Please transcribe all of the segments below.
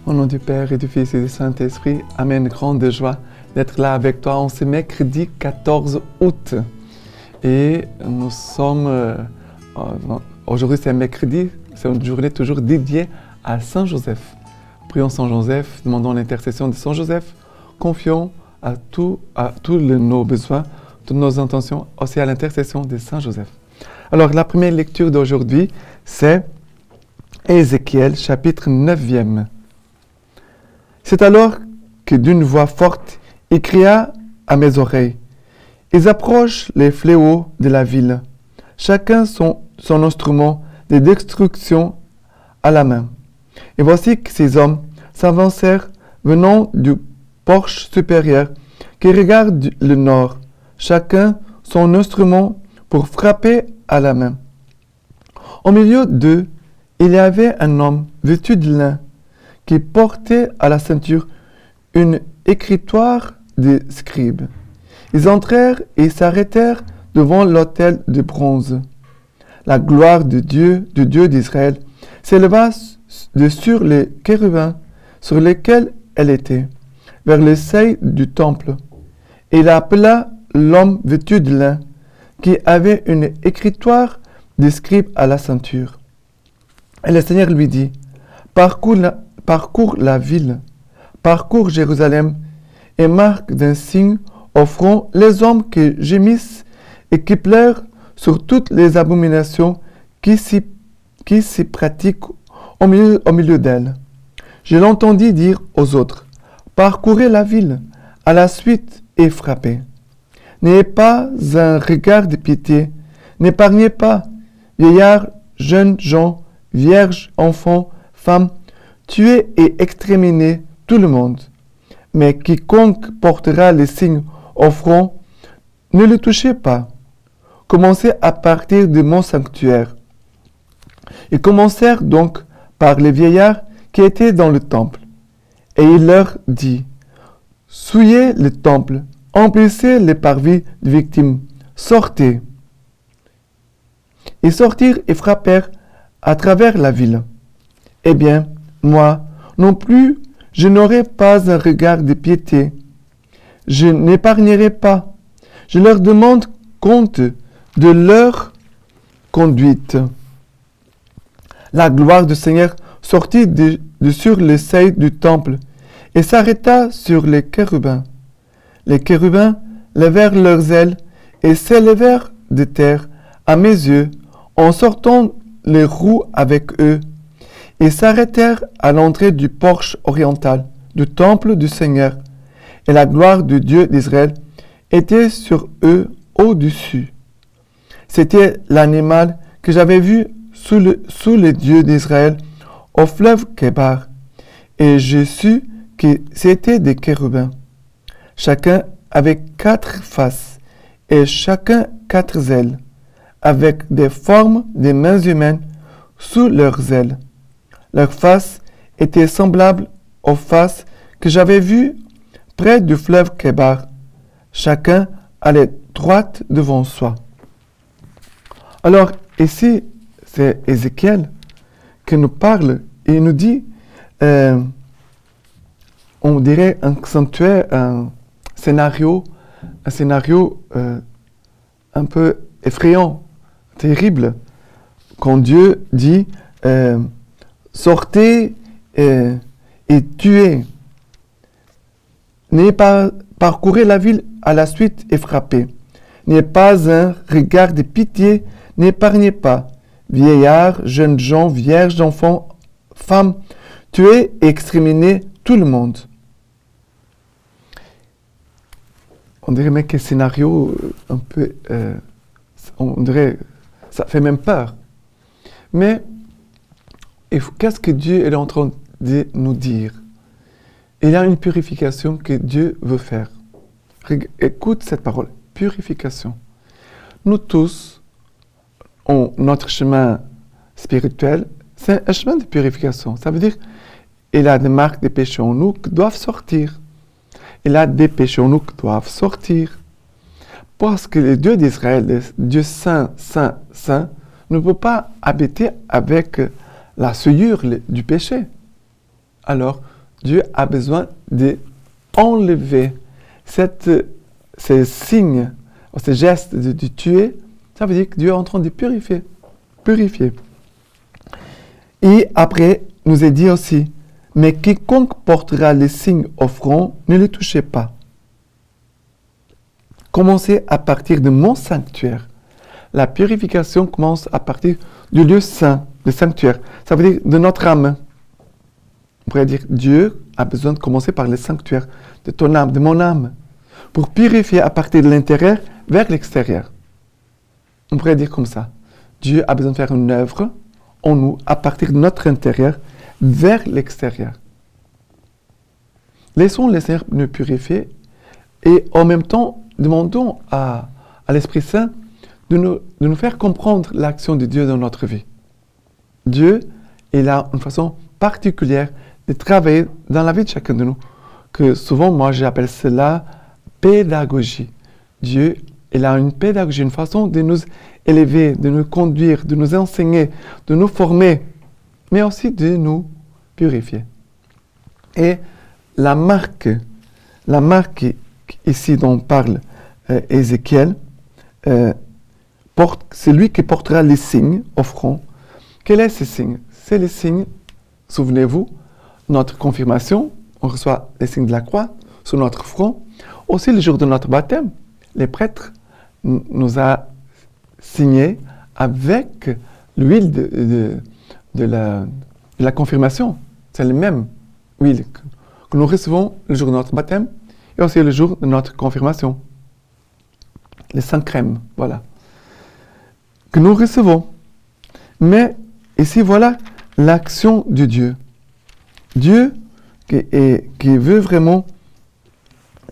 Au nom du Père et du Fils et du Saint-Esprit, Amen. Grande joie d'être là avec toi en ce mercredi 14 août. Et nous sommes, aujourd'hui c'est mercrdi, c'est une journée toujours dédiée à Saint Joseph. Prions Saint Joseph, demandons l'intercession de Saint Joseph, confions à tous nos besoins, toutes nos intentions, aussi à l'intercession de Saint Joseph. Alors la première lecture d'aujourd'hui, c'est Ézéchiel, chapitre 9e. C'est alors que d'une voix forte, il cria à mes oreilles. Ils approchent les fléaux de la ville, chacun son instrument de destruction à la main. Et voici que ces hommes s'avancèrent venant du porche supérieur qui regarde le nord, chacun son instrument pour frapper à la main. Au milieu d'eux, il y avait un homme vêtu de lin qui portait à la ceinture une écritoire de scribes. Ils entrèrent et s'arrêtèrent devant l'autel de bronze. La gloire de Dieu d'Israël, s'éleva de sur les chérubins sur lesquels elle était, vers le seuil du temple. Et il appela l'homme vêtu de lin, qui avait une écritoire de scribes à la ceinture. Et le Seigneur lui dit, parcours la ville, parcours Jérusalem, et marque d'un signe au front les hommes qui gémissent et qui pleurent sur toutes les abominations qui s'y pratiquent au milieu d'elle. Je l'entendis dire aux autres, parcourez la ville, à la suite et frappez. N'ayez pas un regard de pitié, n'épargnez pas, vieillards, jeunes gens, vierges, enfants, femmes, tuez et exterminez tout le monde. Mais quiconque portera les signes au front, ne le touchez pas. Commencez à partir de mon sanctuaire. Ils commencèrent donc par les vieillards qui étaient dans le temple. Et il leur dit, souillez le temple, emplissez les parvis de victimes, sortez. Ils sortirent et frappèrent à travers la ville. Eh bien, moi, non plus, je n'aurai pas un regard de piété. Je n'épargnerai pas. Je leur demande compte de leur conduite. La gloire du Seigneur sortit de sur le seuil du temple et s'arrêta sur les chérubins. Les chérubins levèrent leurs ailes et s'élevèrent de terre à mes yeux en sortant les roues avec eux et s'arrêtèrent à l'entrée du porche oriental du temple du Seigneur. Et la gloire du Dieu d'Israël était sur eux au-dessus. C'était l'animal que j'avais vu sous les dieux d'Israël au fleuve Kébar. Et je sus que c'était des chérubins. Chacun avait 4 faces et chacun 4 ailes, avec des formes des mains humaines sous leurs ailes. Leurs faces étaient semblables aux faces que j'avais vues près du fleuve Kébar. Chacun allait droite devant soi. Alors, ici, c'est Ézéchiel qui nous parle et nous dit, on dirait un sanctuaire, un scénario un peu effrayant, terrible, quand Dieu dit, sortez et tuez. N'ayez pas parcourez la ville à la suite et frappez. N'ayez pas un regard de pitié, n'épargnez pas. Vieillards, jeunes gens, vierges, enfants, femmes, tuez et exterminez tout le monde. On dirait même qu'un scénario un peu... on dirait... Ça fait même peur. Mais qu'est-ce que Dieu est en train de nous dire? Il y a une purification que Dieu veut faire. Écoute cette parole, purification. Nous tous, notre chemin spirituel, c'est un chemin de purification. Ça veut dire qu'il y a des marques de péché en nous qui doivent sortir. Il y a des péchés en nous qui doivent sortir. Parce que le Dieu d'Israël, le Dieu saint, saint, saint, ne peut pas habiter avec la souillure du péché. Alors, Dieu a besoin d'enlever ces signes, ces gestes de tuer. Ça veut dire que Dieu est en train de purifier. Et après, nous est dit aussi, mais quiconque portera les signes au front, ne les touchez pas. Commencez à partir de mon sanctuaire. La purification commence à partir du lieu saint, le sanctuaire. Ça veut dire de notre âme. On pourrait dire, Dieu a besoin de commencer par le sanctuaire de ton âme, de mon âme, pour purifier à partir de l'intérieur vers l'extérieur. On pourrait dire comme ça. Dieu a besoin de faire une œuvre en nous, à partir de notre intérieur, vers l'extérieur. Laissons le Seigneur nous purifier et en même temps, demandons à l'Esprit Saint de nous faire comprendre l'action de Dieu dans notre vie. Dieu, il a une façon particulière de travailler dans la vie de chacun de nous, que souvent, moi, j'appelle cela pédagogie. Dieu, il a une pédagogie, une façon de nous élever, de nous conduire, de nous enseigner, de nous former, mais aussi de nous purifier. Et la marque ici dont parle Ézéchiel, c'est lui qui portera les signes au front. Quels sont ces signes? C'est les signes, souvenez-vous, notre confirmation, on reçoit les signes de la croix sur notre front. Aussi, le jour de notre baptême, les prêtres nous ont signé avec l'huile de la confirmation. C'est la même huile que nous recevons le jour de notre baptême et aussi le jour de notre confirmation. Les 5 crèmes, voilà. Que nous recevons. Mais ici, voilà l'action de Dieu. Dieu qui veut vraiment,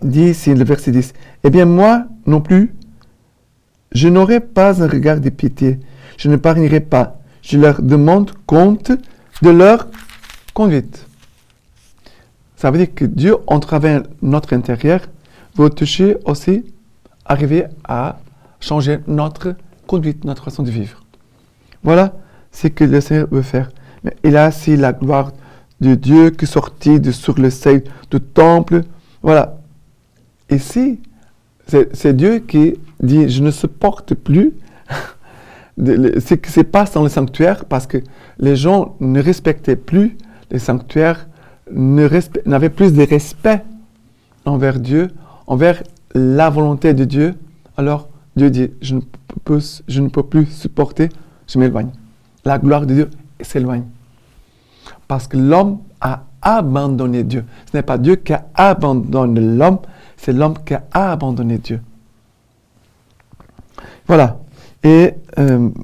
dit ici le verset 10, « Eh bien moi non plus, je n'aurai pas un regard de pitié, je n'épargnerai pas, je leur demande compte de leur conduite. » Ça veut dire que Dieu, en travers notre intérieur, veut toucher aussi, arriver à changer notre conduite, notre façon de vivre. Voilà ce que le Seigneur veut faire. Mais il a aussi la gloire de Dieu qui sortit de sur le seuil du temple. Voilà. Ici, c'est Dieu qui dit, je ne supporte plus ce qui se passe dans le sanctuaire parce que les gens ne respectaient plus les sanctuaires, n'avaient plus de respect envers Dieu, envers la volonté de Dieu. Alors Dieu dit, je ne peux plus supporter, je m'éloigne. La gloire de Dieu s'éloigne. Parce que l'homme a abandonné Dieu. Ce n'est pas Dieu qui a abandonné l'homme, c'est l'homme qui a abandonné Dieu. Voilà. Et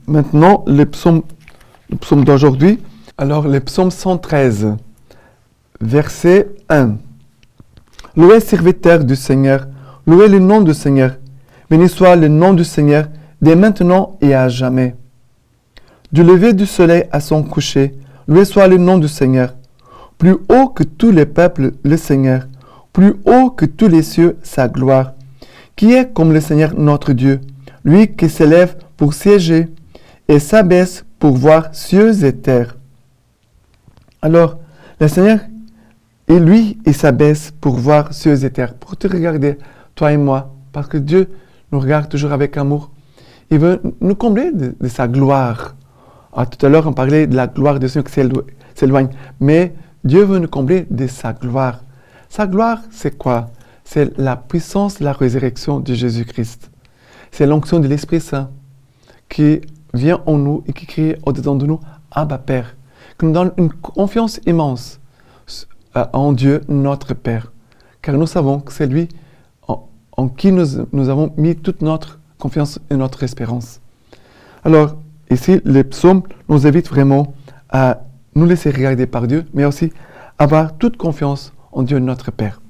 maintenant, le psaume d'aujourd'hui. Alors, le psaume 113, verset 1. Louez serviteur du Seigneur, louez le nom du Seigneur. Béni soit le nom du Seigneur, dès maintenant et à jamais. Du lever du soleil à son coucher, loué soit le nom du Seigneur. Plus haut que tous les peuples, le Seigneur. Plus haut que tous les cieux, sa gloire. Qui est comme le Seigneur notre Dieu, lui qui s'élève pour siéger et s'abaisse pour voir cieux et terre. Alors, le Seigneur, et lui, il s'abaisse pour voir cieux et terre, pour te regarder, toi et moi, parce que Dieu nous regarde toujours avec amour. Il veut nous combler de sa gloire. Ah, tout à l'heure, on parlait de la gloire de Dieu qui s'éloigne. Mais Dieu veut nous combler de sa gloire. Sa gloire, c'est quoi? C'est la puissance de la résurrection de Jésus-Christ. C'est l'onction de l'Esprit Saint qui vient en nous et qui crie au-dedans de nous, Abba Père, qui nous donne une confiance immense en Dieu, notre Père. Car nous savons que c'est lui en qui nous avons mis toute notre confiance et notre espérance. Alors, ici, le psaume nous invite vraiment à nous laisser regarder par Dieu, mais aussi avoir toute confiance en Dieu, notre Père.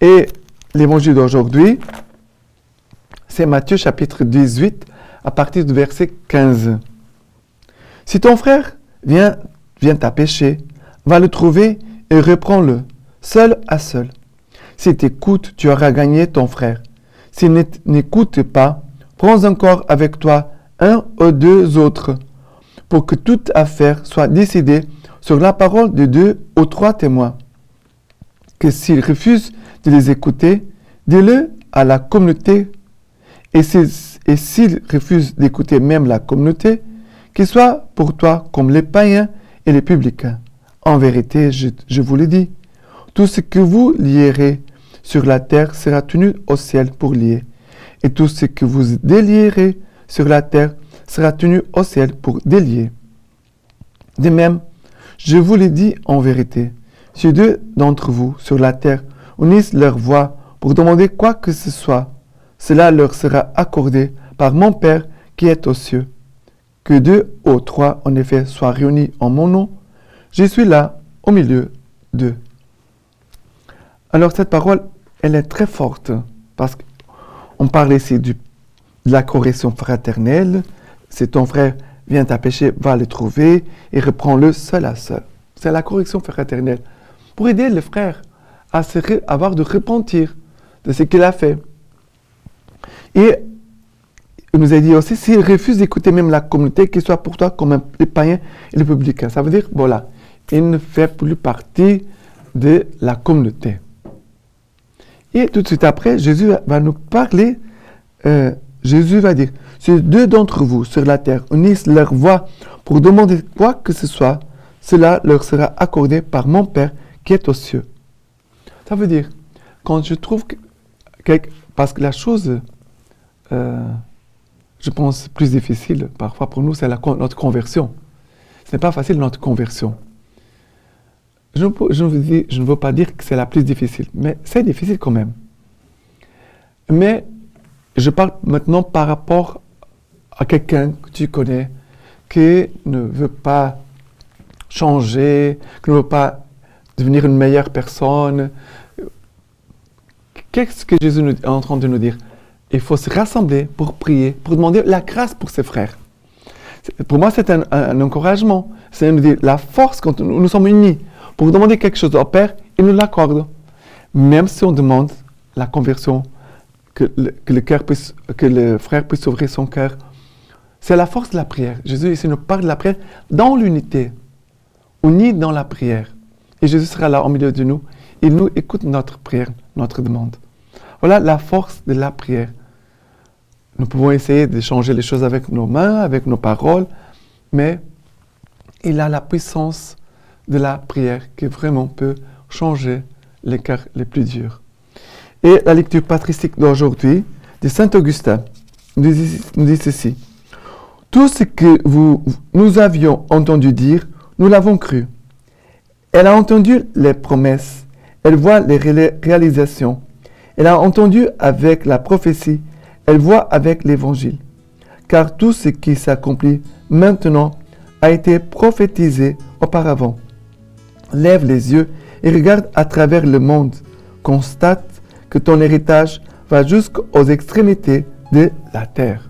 Et l'évangile d'aujourd'hui, c'est Matthieu chapitre 18, à partir du verset 15. Si ton frère vient à pécher, va le trouver et reprends-le, seul à seul. S'il t'écoute, tu auras gagné ton frère. S'il n'écoute pas, prends encore avec toi 1 ou 2 autres, pour que toute affaire soit décidée sur la parole de 2 ou 3 témoins. que s'ils refusent de les écouter, dis-le à la communauté. Et s'ils refusent d'écouter même la communauté, qu'ils soient pour toi comme les païens et les publicains. En vérité, je vous le dis, tout ce que vous lierez sur la terre sera tenu au ciel pour lier, et tout ce que vous délierez sur la terre sera tenu au ciel pour délier. De même, je vous le dis en vérité, si deux d'entre vous sur la terre unissent leur voix pour demander quoi que ce soit, cela leur sera accordé par mon Père qui est aux cieux. Que 2 ou 3 en effet soient réunis en mon nom, je suis là au milieu d'eux. Alors cette parole, elle est très forte parce qu'on parle ici de la correction fraternelle. Si ton frère vient à pécher, va le trouver et reprends-le seul à seul. C'est la correction fraternelle pour aider le frère à avoir de repentir de ce qu'il a fait. Et il nous a dit aussi, s'il refuse d'écouter même la communauté, qu'il soit pour toi comme les païens et les publicains. Ça veut dire, voilà, il ne fait plus partie de la communauté. Et tout de suite après, Jésus va nous parler, Jésus va dire, si 2 d'entre vous sur la terre unissent leur voix pour demander quoi que ce soit, cela leur sera accordé par mon Père qui est aux cieux. Ça veut dire, quand je trouve parce que la chose, je pense, plus difficile, parfois pour nous, c'est notre conversion. Ce n'est pas facile notre conversion. Je ne veux pas dire que c'est la plus difficile, mais c'est difficile quand même. Mais je parle maintenant par rapport à quelqu'un que tu connais, qui ne veut pas changer, qui ne veut pas devenir une meilleure personne. Qu'est-ce que Jésus est en train de nous dire? Il faut se rassembler pour prier, pour demander la grâce pour ses frères. Pour moi, c'est un encouragement. C'est nous dire la force quand nous sommes unis. Pour demander quelque chose au Père, il nous l'accorde. Même si on demande la conversion, que le frère puisse ouvrir son cœur. C'est la force de la prière. Jésus ici nous parle de la prière dans l'unité, unis dans la prière. Et Jésus sera là au milieu de nous. Il nous écoute notre prière, notre demande. Voilà la force de la prière. Nous pouvons essayer de changer les choses avec nos mains, avec nos paroles, mais il a la puissance de la prière qui vraiment peut changer les cœurs les plus durs. Et la lecture patristique d'aujourd'hui de Saint Augustin nous dit ceci. Tout ce que nous avions entendu dire, nous l'avons cru. Elle a entendu les promesses, elle voit les réalisations. Elle a entendu avec la prophétie, elle voit avec l'évangile. Car tout ce qui s'accomplit maintenant a été prophétisé auparavant. Lève les yeux et regarde à travers le monde. Constate que ton héritage va jusqu'aux extrémités de la terre.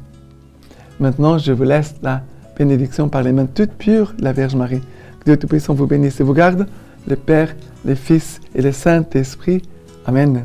Maintenant, je vous laisse la bénédiction par les mains toutes pures de la Vierge Marie. Que Dieu Tout-Puissant vous bénisse et vous garde, le Père, le Fils et le Saint-Esprit. Amen.